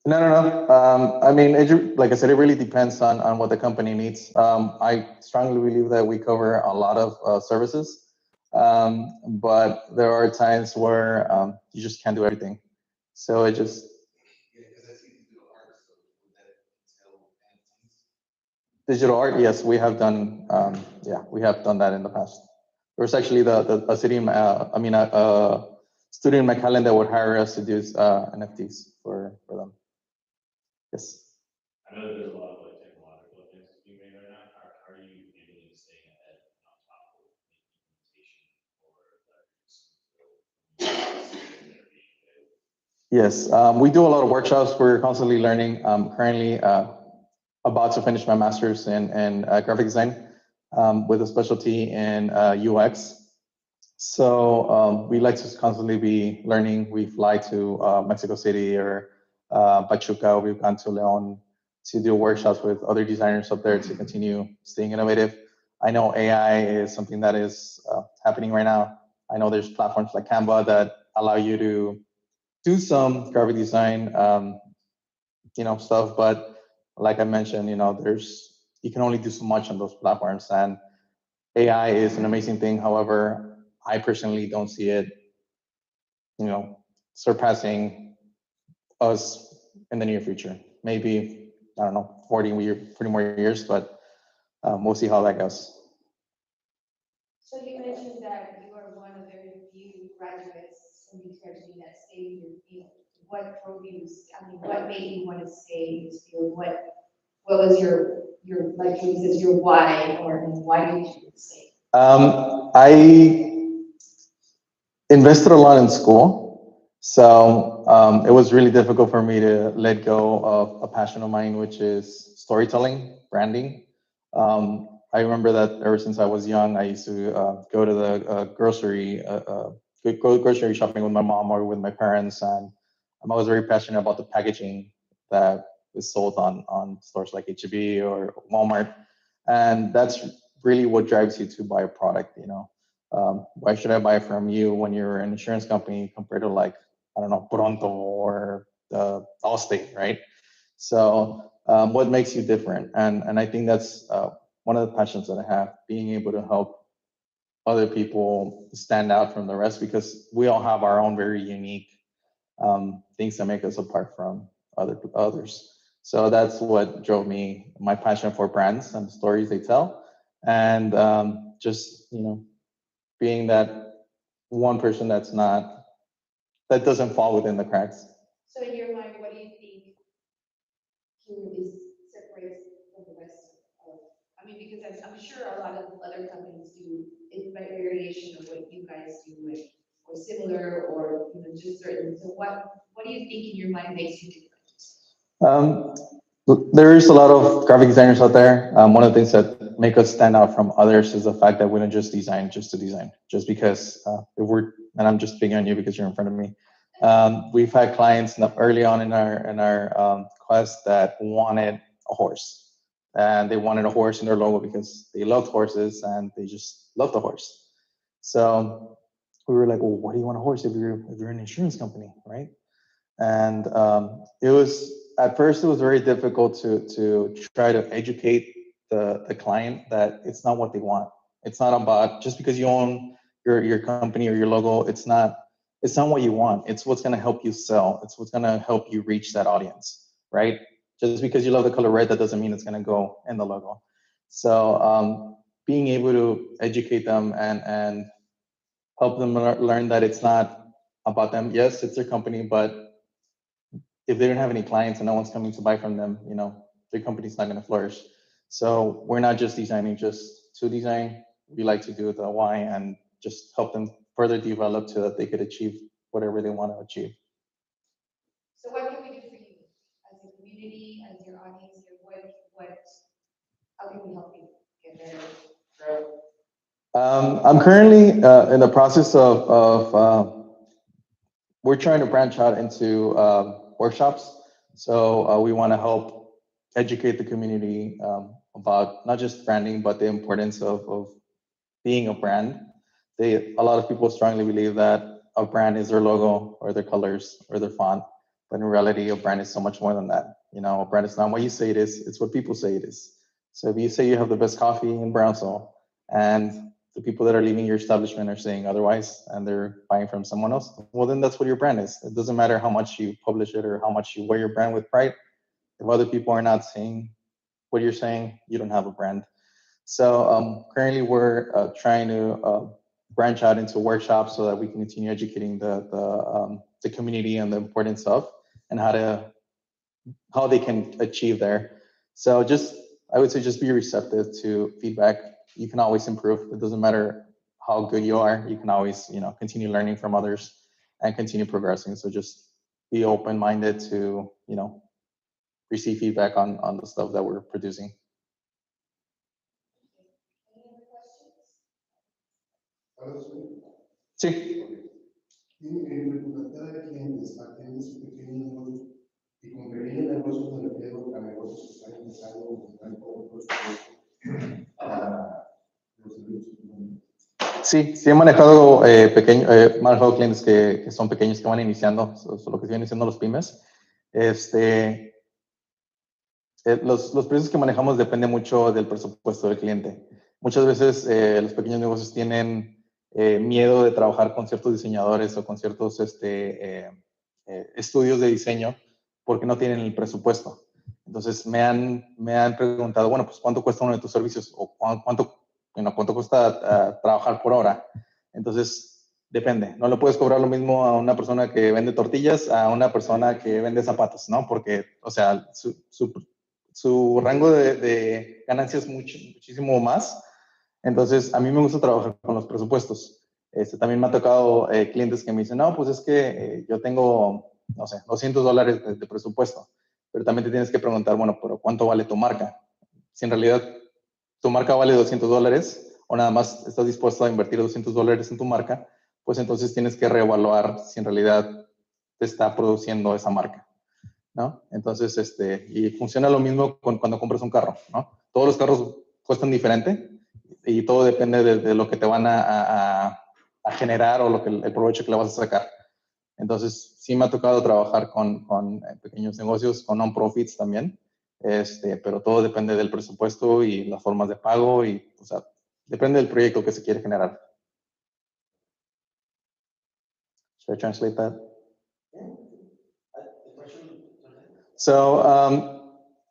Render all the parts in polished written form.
No. I mean, like I said, it really depends on what the company needs. I strongly believe that we cover a lot of services, but there are times where you just can't do everything. So it just digital art. Yes, we have done. Yeah, we have done that in the past. There was actually a city, I mean, a student in McAllen that would hire us to do NFTs for them. Yes. Yes, we do a lot of workshops. We're constantly learning. Currently about to finish my master's in graphic design with a specialty in UX. So we like to constantly be learning. We fly to Mexico City or Pachuca. We've gone to Leon to do workshops with other designers up there to continue staying innovative. I know AI is something that is happening right now. I know there's platforms like Canva that allow you to do some graphic design, stuff. But like I mentioned, there's you can only do so much on those platforms, and AI is an amazing thing. However, I personally don't see it, you know, surpassing us in the near future. Maybe I don't know, 40 more years, but we'll see how that goes. So you mentioned that you are one of very few graduates in the country that stayed in your field. What drove you? I mean, what made you want to stay in this field? What was your like you said your why or why did you stay? I invested a lot in school, so it was really difficult for me to let go of a passion of mine, which is storytelling, branding. I remember that ever since I was young, I used to go to the go grocery shopping with my mom or with my parents, and I was very passionate about the packaging that is sold on stores like HEB or Walmart, and that's really what drives you to buy a product. Why should I buy from you when you're an insurance company compared to, like, I don't know, Pronto or Allstate, right? So what makes you different? And I think that's one of the passions that I have, being able to help other people stand out from the rest, because we all have our own very unique things that make us apart from others. So that's what drove me, my passion for brands and the stories they tell, and just being that one person that doesn't fall within the cracks. So in your mind, what do you think is separates from the rest of? I mean, because I'm sure a lot of other companies do a variation of what you guys do, or similar, or just certain. So what do you think in your mind makes you different? Um, there is a lot of graphic designers out there. One of the things that make us stand out from others is the fact that we don't just design just to design, just because if we're, and I'm just picking on you because you're in front of me. We've had clients early on in our quest that wanted a horse, and they wanted a horse in their logo because they loved horses and they just loved the horse. So we were like, well, why do you want a horse if you're an insurance company, right? And it was, at first it was very difficult to try to educate the client that it's not what they want. It's not about, just because you own your company or your logo, it's not what you want. It's what's going to help you sell. It's what's going to help you reach that audience, right? Just because you love the color red, that doesn't mean it's going to go in the logo. So being able to educate them and help them learn that it's not about them. Yes, it's their company, but if they don't have any clients and no one's coming to buy from them, their company's not going to flourish. So we're not just designing just to design. We like to do the why and just help them further develop so that they could achieve whatever they want to achieve. So what can we do for you as a community, as your audience? What how can we help you get better? I'm currently in the process of we're trying to branch out into workshops. So we want to help educate the community about not just branding, but the importance of being a brand. A lot of people strongly believe that a brand is their logo or their colors or their font, But in reality, a brand is so much more than that. A brand is not what you say it is, it's what people say it is. So if you say you have the best coffee in Brownsville and the people that are leaving your establishment are saying otherwise and they're buying from someone else, well, then that's what your brand is. It doesn't matter how much you publish it or how much you wear your brand with pride. If other people are not saying what you're saying, you don't have a brand. So currently we're trying to branch out into workshops so that we can continue educating the community on the importance of and how they can achieve there. So I would say just be receptive to feedback. You can always improve. It doesn't matter how good you are. You can always, continue learning from others and continue progressing. So just be open-minded to, receive feedback on the stuff that we're producing. Sí. Tiene tu cartera de clientes, atiende sus pequeños negocios y con pequeños negocios me refiero a negocios que están empezando o están con otros para los servicios. Sí, he manejado manejado clientes que son pequeños, que van iniciando, lo que vienen siendo los pymes. Los precios que manejamos dependen mucho del presupuesto del cliente. Muchas veces los pequeños negocios tienen miedo de trabajar con ciertos diseñadores o con ciertos estudios de diseño porque no tienen el presupuesto. Entonces me han preguntado, bueno, pues ¿cuánto cuesta uno de tus servicios? ¿O cuánto cuesta trabajar por hora? Entonces depende. No le puedes cobrar lo mismo a una persona que vende tortillas a una persona que vende zapatos, ¿no? Porque, o sea, su rango de ganancias es muchísimo más. Entonces, a mí me gusta trabajar con los presupuestos. También me ha tocado clientes que me dicen, no, pues es que yo tengo, no sé, $200 de presupuesto. Pero también te tienes que preguntar, bueno, pero ¿cuánto vale tu marca? Si en realidad tu marca vale $200 o nada más estás dispuesto a invertir $200 en tu marca, pues entonces tienes que reevaluar si en realidad te está produciendo esa marca, ¿no? Entonces, y funciona lo mismo cuando compras un carro, ¿no? Todos los carros cuestan diferente y todo depende de lo que te van a generar o el provecho que le vas a sacar. Entonces, sí me ha tocado trabajar con pequeños negocios, con non-profits también, pero todo depende del presupuesto y las formas de pago y, o sea, depende del proyecto que se quiere generar. Should I translate that? So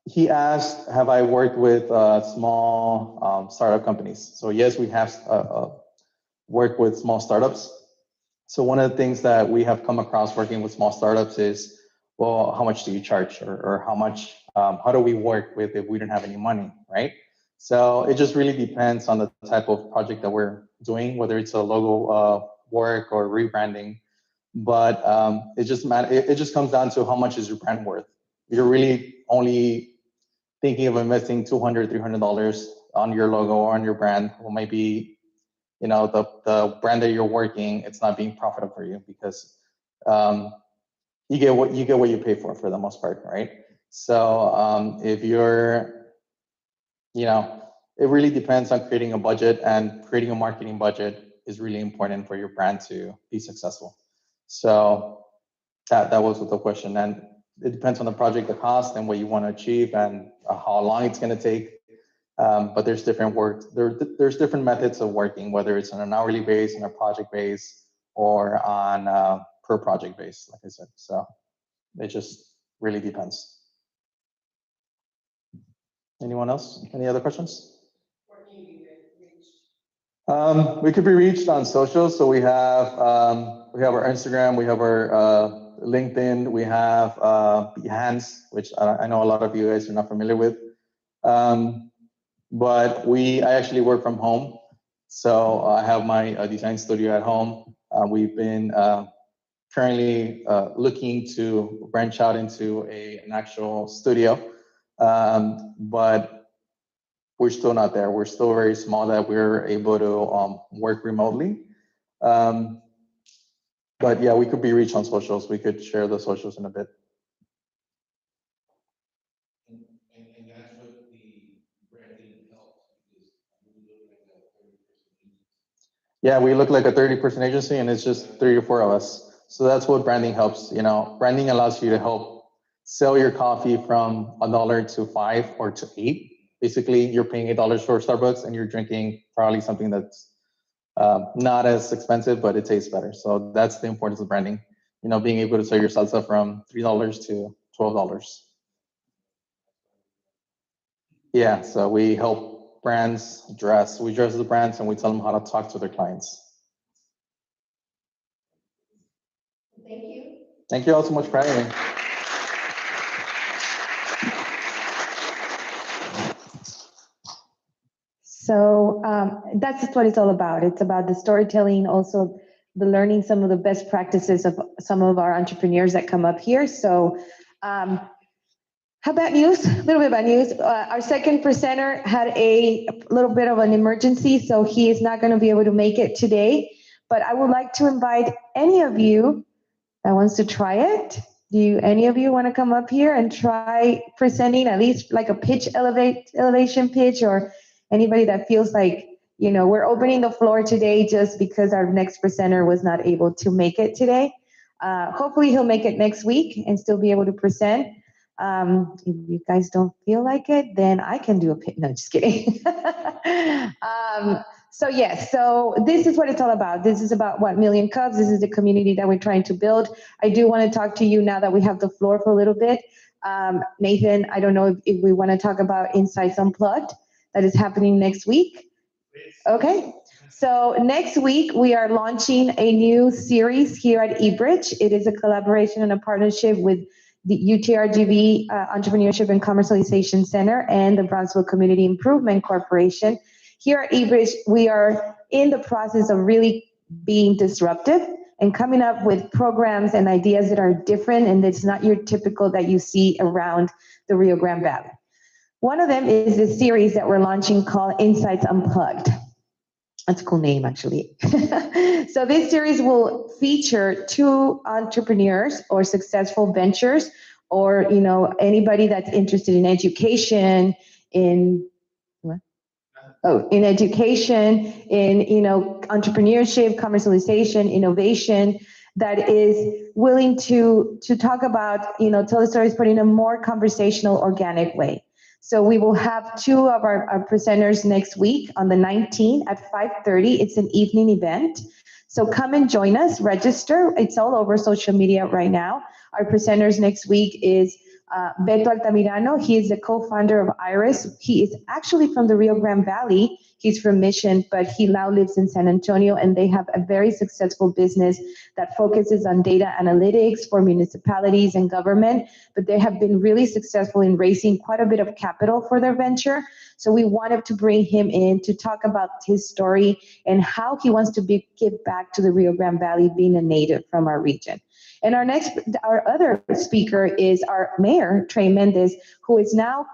he asked, have I worked with small startup companies? So yes, we have worked with small startups. So one of the things that we have come across working with small startups is, well, how much do you charge, or how do we work with if we don't have any money, right? So it just really depends on the type of project that we're doing, whether it's a logo work or rebranding. But it just comes down to how much is your brand worth. You're really only thinking of investing $200, $300 on your logo or on your brand, or maybe the brand that you're working, it's not being profitable for you because you get what you pay for the most part, right? So if you're, it really depends on creating a budget, and creating a marketing budget is really important for your brand to be successful. So that was the question, and it depends on the project, the cost, and what you want to achieve, and how long it's going to take. But there's different there's different methods of working, whether it's on an hourly base, on a project base, or on per project base, like I said. So it just really depends. Anyone else? Any other questions? We could be reached on social. So we have our Instagram, we have our LinkedIn, we have Behance, which I know a lot of you guys are not familiar with. But I actually work from home. So I have my design studio at home. We've been currently looking to branch out into an actual studio. But we're still not there. We're still very small that we're able to work remotely. But yeah, we could be reached on socials. We could share the socials in a bit. And that's what the branding helps, because we look like a 30-person agency. Yeah, we look like a 30-person agency, and it's just 3 or 4 of us. So that's what branding helps. Branding allows you to help sell your coffee from $1 to $5 or to $8. Basically, you're paying $8 for Starbucks and you're drinking probably something that's not as expensive, but it tastes better. So that's the importance of branding. Being able to sell your salsa from $3 to $12. Yeah, so we help brands dress. We dress the brands and we tell them how to talk to their clients. Thank you. Thank you all so much for having me. So that's what it's all about. It's about the storytelling, also the learning some of the best practices of some of our entrepreneurs that come up here. So how bad news? A little bit bad news. Our second presenter had a little bit of an emergency, so he is not going to be able to make it today. But I would like to invite any of you that wants to try it. Any of you want to come up here and try presenting at least like a pitch elevation pitch, or anybody that feels like, we're opening the floor today just because our next presenter was not able to make it today. Hopefully he'll make it next week and still be able to present. If you guys don't feel like it, then I can do a pitch. No, just kidding. So yes, so this is what it's all about. This is about Million Cups. This is the community that we're trying to build. I do want to talk to you now that we have the floor for a little bit. Nathan, I don't know if we want to talk about Insights Unplugged that is happening next week. Okay. So next week we are launching a new series here at eBridge. It is a collaboration and a partnership with the UTRGV Entrepreneurship and Commercialization Center and the Brownsville Community Improvement Corporation. Here at eBridge, we are in the process of really being disruptive and coming up with programs and ideas that are different, and it's not your typical that you see around the Rio Grande Valley. One of them is a series that we're launching called Insights Unplugged. That's a cool name, actually. So this series will feature 2 entrepreneurs or successful ventures, or anybody that's interested in education, in education, in entrepreneurship, commercialization, innovation, that is willing to talk about, tell the stories, but in a more conversational, organic way. So we will have 2 of our presenters next week on the 19th at 5:30. It's an evening event. So come and join us, register. It's all over social media right now. Our presenters next week is Beto Altamirano. He is the co-founder of Iris. He is actually from the Rio Grande Valley. He's from Mission, but he now lives in San Antonio, and they have a very successful business that focuses on data analytics for municipalities and government, but they have been really successful in raising quite a bit of capital for their venture. So we wanted to bring him in to talk about his story and how he wants to give back to the Rio Grande Valley, being a native from our region. And our other speaker is our mayor, Trey Mendez, who is now,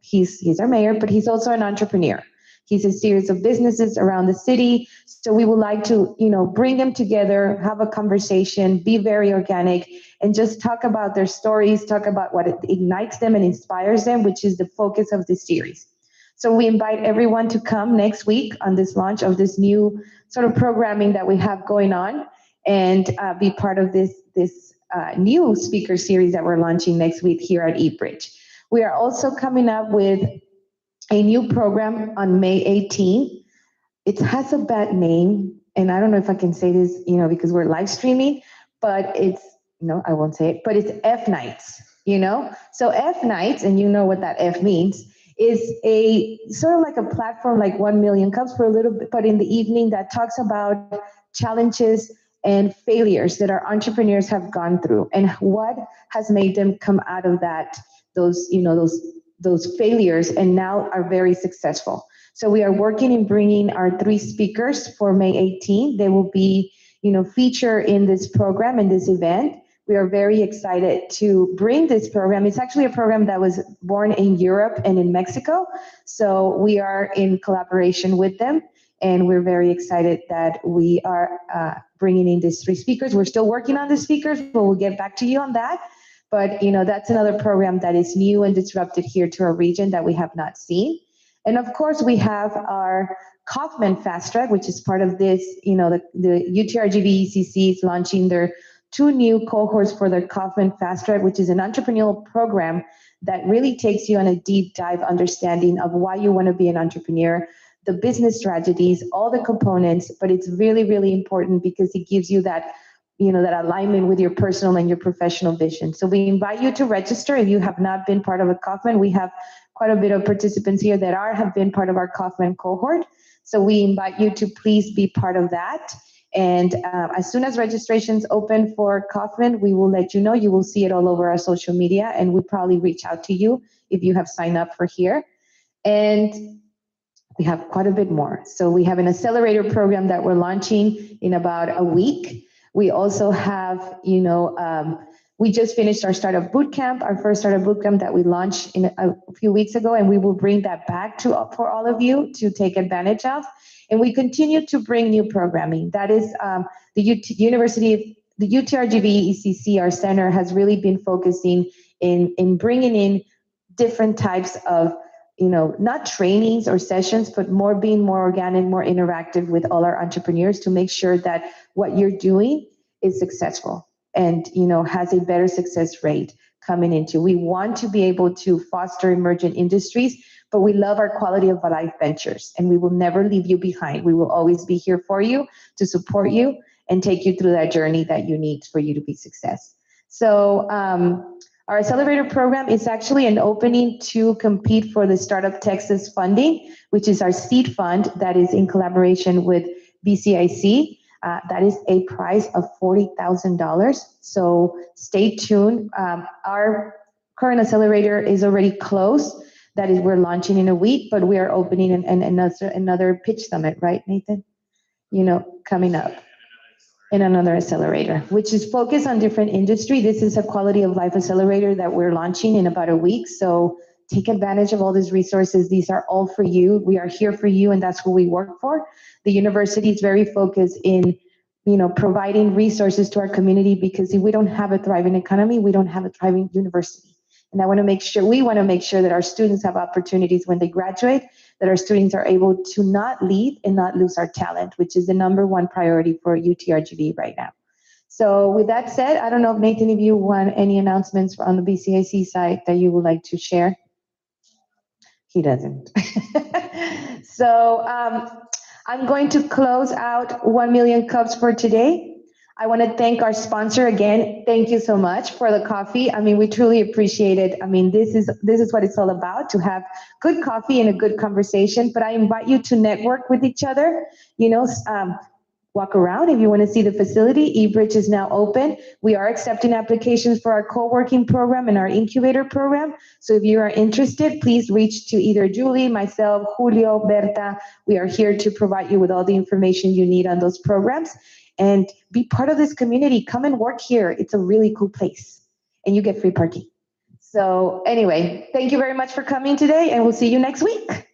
he's our mayor, but he's also an entrepreneur. He's a series of businesses around the city. So we would like to, bring them together, have a conversation, be very organic, and just talk about their stories, talk about what ignites them and inspires them, which is the focus of this series. So we invite everyone to come next week on this launch of this new sort of programming that we have going on, and be part of this new speaker series that we're launching next week here at eBridge. We are also coming up with a new program on May 18th. It has a bad name, and I don't know if I can say this, because we're live streaming, but I won't say it, but it's F Nights, So F Nights, and you know what that F means, is a sort of like a platform like 1 Million Cups for a little bit, but in the evening, that talks about challenges and failures that our entrepreneurs have gone through and what has made them come out of those failures and now are very successful. So we are working in bringing our 3 speakers for May 18th. They will be, featured in this program, in this event. We are very excited to bring this program. It's actually a program that was born in Europe and in Mexico. So we are in collaboration with them, and we're very excited that we are bringing in these 3 speakers. We're still working on the speakers, but we'll get back to you on that. But, that's another program that is new and disrupted here to our region that we have not seen. And of course, we have our Kaufman Fast Track, which is part of this, the UTRGV ECC is launching their 2 new cohorts for their Kaufman Fast Track, which is an entrepreneurial program that really takes you on a deep dive understanding of why you want to be an entrepreneur, the business strategies, all the components, but it's really, really important because it gives you that, that alignment with your personal and your professional vision. So we invite you to register if you have not been part of a Kaufman. We have quite a bit of participants here that have been part of our Kaufman cohort. So we invite you to please be part of that. And as soon as registrations open for Kaufman, we will let you know. You will see it all over our social media, and we'll probably reach out to you if you have signed up for here. And we have quite a bit more. So we have an accelerator program that we're launching in about a week. We also have, we just finished our startup bootcamp, our first startup bootcamp that we launched a few weeks ago, and we will bring that back for all of you to take advantage of. And we continue to bring new programming. That is the UTRGV ECC, our center, has really been focusing in bringing in different types of, not trainings or sessions, but being more organic, more interactive with all our entrepreneurs to make sure that what you're doing is successful and, has a better success rate coming into. We want to be able to foster emergent industries, but we love our quality of life ventures, and we will never leave you behind. We will always be here for you to support you and take you through that journey that you need for you to be success. So our accelerator program is actually an opening to compete for the Startup Texas funding, which is our seed fund that is in collaboration with BCIC. That is a prize of $40,000. So stay tuned. Our current accelerator is already closed. That is, we're launching in a week, but we are opening another pitch summit, right, Nathan? Coming up. In another accelerator, which is focused on different industry. This is a quality of life accelerator that we're launching in about a week. So take advantage of all these resources. These are all for you. We are here for you, and that's what we work for. The university is very focused in, providing resources to our community, because if we don't have a thriving economy, we don't have a thriving university. And we want to make sure that our students have opportunities when they graduate, that our students are able to not leave and not lose our talent, which is the number one priority for UTRGV right now. So with that said, I don't know, Nathan, if you want any announcements on the BCIC side that you would like to share. He doesn't. So I'm going to close out 1 Million Cups for today. I want to thank our sponsor again. Thank you so much for the coffee. I mean, we truly appreciate it. I mean, this is what it's all about, to have good coffee and a good conversation. But I invite you to network with each other, walk around if you want to see the facility. eBridge is now open. We are accepting applications for our co-working program and our incubator program. So if you are interested, please reach to either Julie, myself, Julio, Berta. We are here to provide you with all the information you need on those programs. And be part of this community. Come and work here. It's a really cool place. And you get free parking. So anyway, thank you very much for coming today, and we'll see you next week.